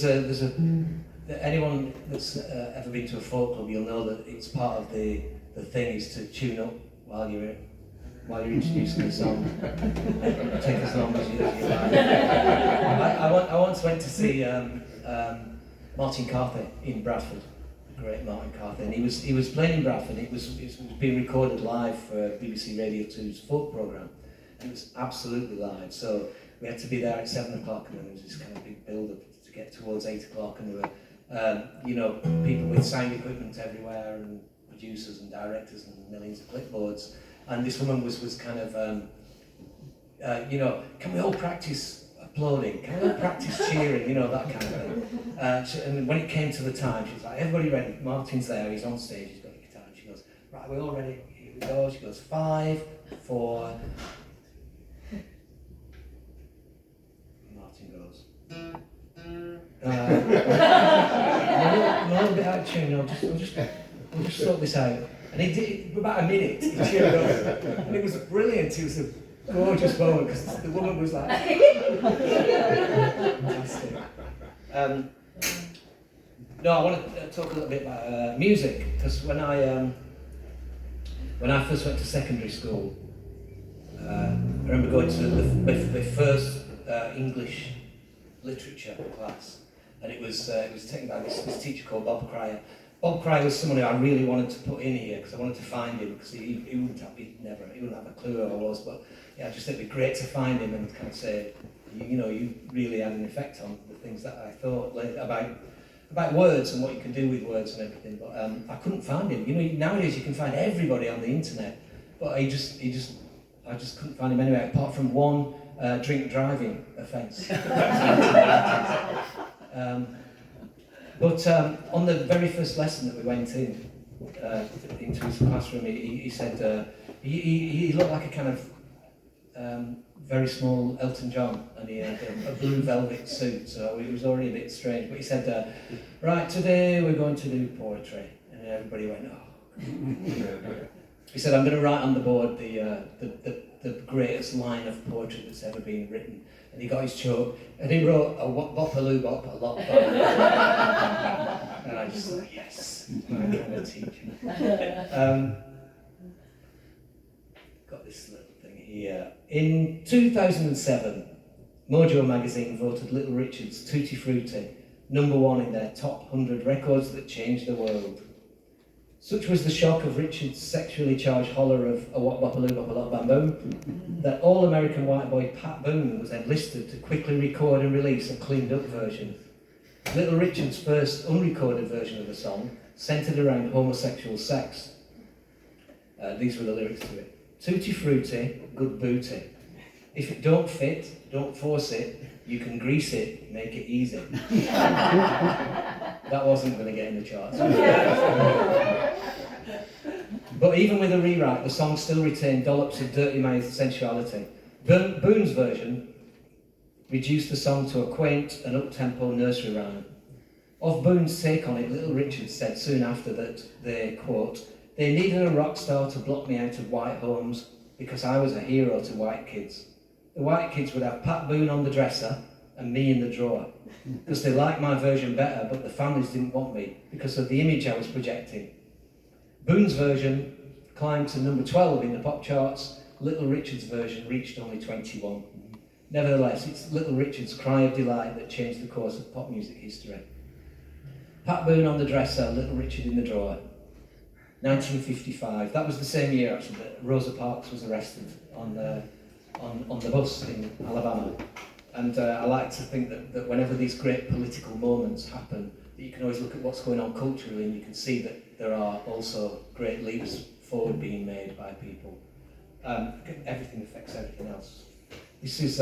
there's a anyone that's ever been to a folk club, you'll know that it's part of the thing is to tune up while you're introducing the song. Take as long as you like. I once went to see Martin Carthy in Bradford, the great Martin Carthy, and he was playing in Bradford. It was being recorded live for BBC Radio 2's folk programme, and it was absolutely live. So we had to be there at 7 o'clock, and then there was this kind of big build-up to get towards 8 o'clock, and there were people with sound equipment everywhere, and producers and directors and millions of clipboards. And this woman was kind of, can we all practice applauding? Can we all practice cheering? That kind of thing. And when it came to the time, she was like, everybody ready? Martin's there, he's on stage, he's got a guitar. And she goes, right, we're all ready? Here we go. She goes, 5, 4. Martin goes, I'm a little bit out of tune, we'll just sort this out. And he did it for about a minute, he cheered up. And it was brilliant, it was a gorgeous moment, because the woman was like, fantastic. I want to talk a little bit about music, because when I first went to secondary school, I remember going to my first English literature class, and it was taken by this teacher called Bob Cryer. Bob Cryer was someone who I really wanted to put in here because I wanted to find him, because he wouldn't have a clue who I was, but yeah, I just think it'd be great to find him and kind of say, you really had an effect on the things that I thought about words and what you can do with words and everything. But I couldn't find him. Nowadays you can find everybody on the internet, but I just couldn't find him anywhere apart from one drink driving offence. But on the very first lesson that we went into his classroom, he said he looked like a kind of very small Elton John, and he had a blue velvet suit, so it was already a bit strange. But he said, right, today we're going to do poetry, and everybody went, oh. He said, I'm going to write on the board the greatest line of poetry that's ever been written. And he got his chalk, and he wrote a bop-a-loo bop, a lot bop. And I just thought, yes, I'm kind of teaching. Got this little thing here. In 2007, Mojo magazine voted Little Richard's Tutti Frutti #1 in their top 100 records that changed the world. Such was the shock of Richard's sexually charged holler of a what bop-a-loo bop, a lot bam boom, that all-American white boy Pat Boone was enlisted to quickly record and release a cleaned-up version. Little Richard's first unrecorded version of the song centred around homosexual sex. These were the lyrics to it. Tutti frutti, good booty. If it don't fit, don't force it. You can grease it, make it easy. That wasn't going to get in the charts. But even with a rewrite, the song still retained dollops of dirty-mouthed sensuality. Boone's version reduced the song to a quaint and up-tempo nursery rhyme. Of Boone's take on it, Little Richard said soon after that they, quote, they needed a rock star to block me out of white homes because I was a hero to white kids. The white kids would have Pat Boone on the dresser and me in the drawer, because they liked my version better, but the families didn't want me because of the image I was projecting. Boone's version climbed to number 12 in the pop charts. Little Richard's version reached only 21. Nevertheless, it's Little Richard's cry of delight that changed the course of pop music history. Pat Boone on the dresser, Little Richard in the drawer. 1955. That was the same year, actually, that Rosa Parks was arrested on the bus in Alabama. And I like to think that whenever these great political moments happen, that you can always look at what's going on culturally, and you can see that there are also great leaps forward being made by people. Everything affects everything else. This is